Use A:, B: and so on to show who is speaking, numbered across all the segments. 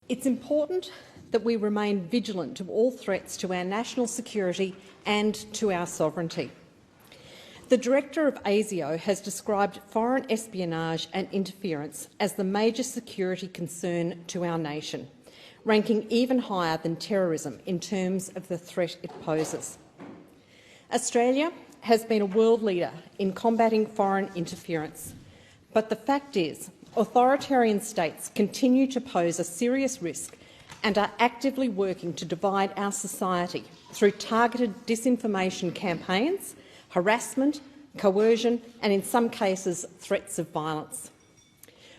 A: It's important that we remain vigilant to all threats to our national security and to our sovereignty. The Director of ASIO has described foreign espionage and interference as the major security concern to our nation, ranking even higher than terrorism in terms of the threat it poses. Australia has been a world leader in combating foreign interference, but the fact is authoritarian states continue to pose a serious risk and are actively working to divide our society through targeted disinformation campaigns, harassment, coercion and, in some cases, threats of violence.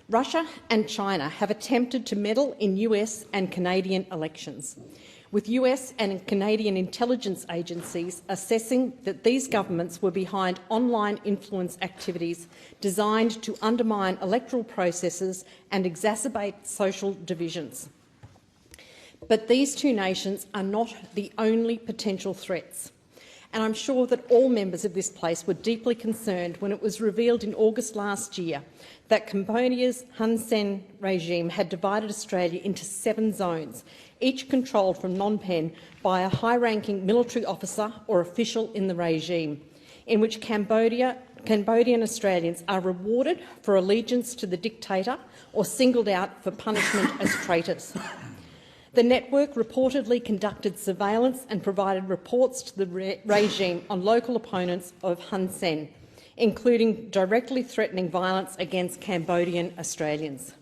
A: Russia and China have attempted to meddle in US and Canadian elections, with US and Canadian intelligence agencies assessing that these governments were behind online influence activities designed to undermine electoral processes and exacerbate social divisions. But these two nations are not the only potential threats, and I'm sure that all members of this place were deeply concerned when it was revealed in August last year that Cambodia's Hun Sen regime had divided Australia into 7 zones, each controlled from Phnom Penh by a high-ranking military officer or official in the regime, in which Cambodian Australians are rewarded for allegiance to the dictator or singled out for punishment as traitors. The network reportedly conducted surveillance and provided reports to the regime on local opponents of Hun Sen, including directly threatening violence against Cambodian Australians.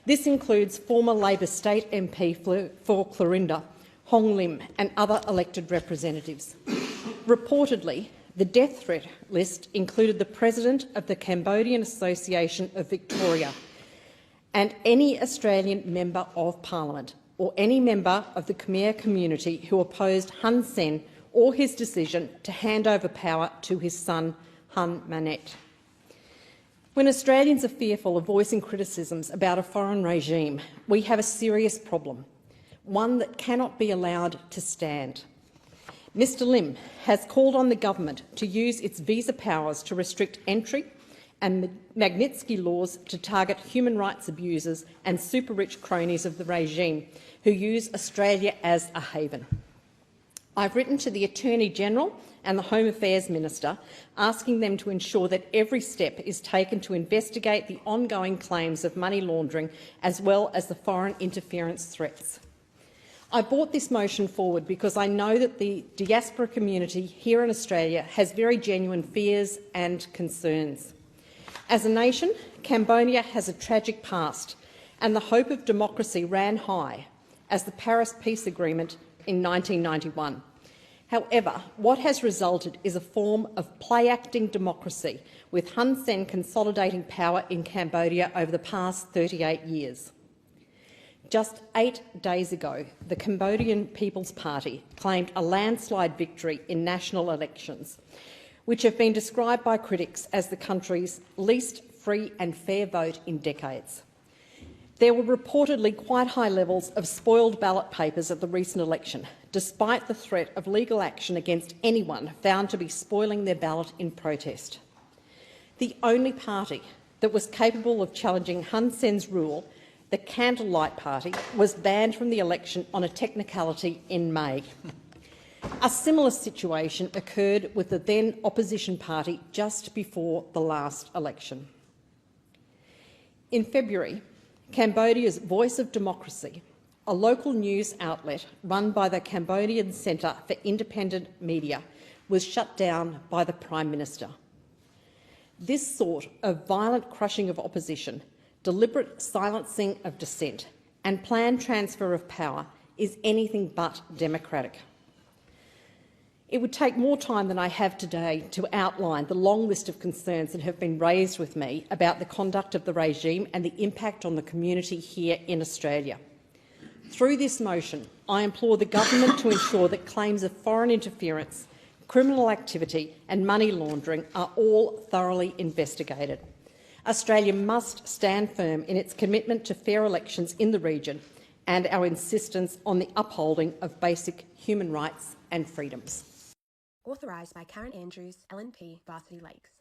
A: This includes former Labor state MP for Clorinda, Hong Lim, and other elected representatives. Reportedly, the death threat list included the President of the Cambodian Association of Victoria and any Australian Member of Parliament or any member of the Khmer community who opposed Hun Sen or his decision to hand over power to his son, Hun Manet. When Australians are fearful of voicing criticisms about a foreign regime, we have a serious problem, one that cannot be allowed to stand. Mr Lim has called on the government to use its visa powers to restrict entry and Magnitsky laws to target human rights abusers and super-rich cronies of the regime who use Australia as a haven. I've written to the Attorney-General and the Home Affairs Minister asking them to ensure that every step is taken to investigate the ongoing claims of money laundering as well as the foreign interference threats. I brought this motion forward because I know that the diaspora community here in Australia has very genuine fears and concerns. As a nation, Cambodia has a tragic past, and the hope of democracy ran high as the Paris Peace Agreement in 1991. However, what has resulted is a form of play-acting democracy, with Hun Sen consolidating power in Cambodia over the past 38 years. Just 8 days ago, the Cambodian People's Party claimed a landslide victory in national elections, which have been described by critics as the country's least free and fair vote in decades. There were reportedly quite high levels of spoiled ballot papers at the recent election, despite the threat of legal action against anyone found to be spoiling their ballot in protest. The only party that was capable of challenging Hun Sen's rule, the Candlelight Party, was banned from the election on a technicality in May. A similar situation occurred with the then opposition party just before the last election. In February, Cambodia's Voice of Democracy, a local news outlet run by the Cambodian Centre for Independent Media, was shut down by the Prime Minister. This sort of violent crushing of opposition, deliberate silencing of dissent and planned transfer of power is anything but democratic. It would take more time than I have today to outline the long list of concerns that have been raised with me about the conduct of the regime and the impact on the community here in Australia. Through this motion, I implore the government to ensure that claims of foreign interference, criminal activity and money laundering are all thoroughly investigated. Australia must stand firm in its commitment to fair elections in the region and our insistence on the upholding of basic human rights and freedoms.
B: Authorised by Karen Andrews, LNP, Varsity Lakes.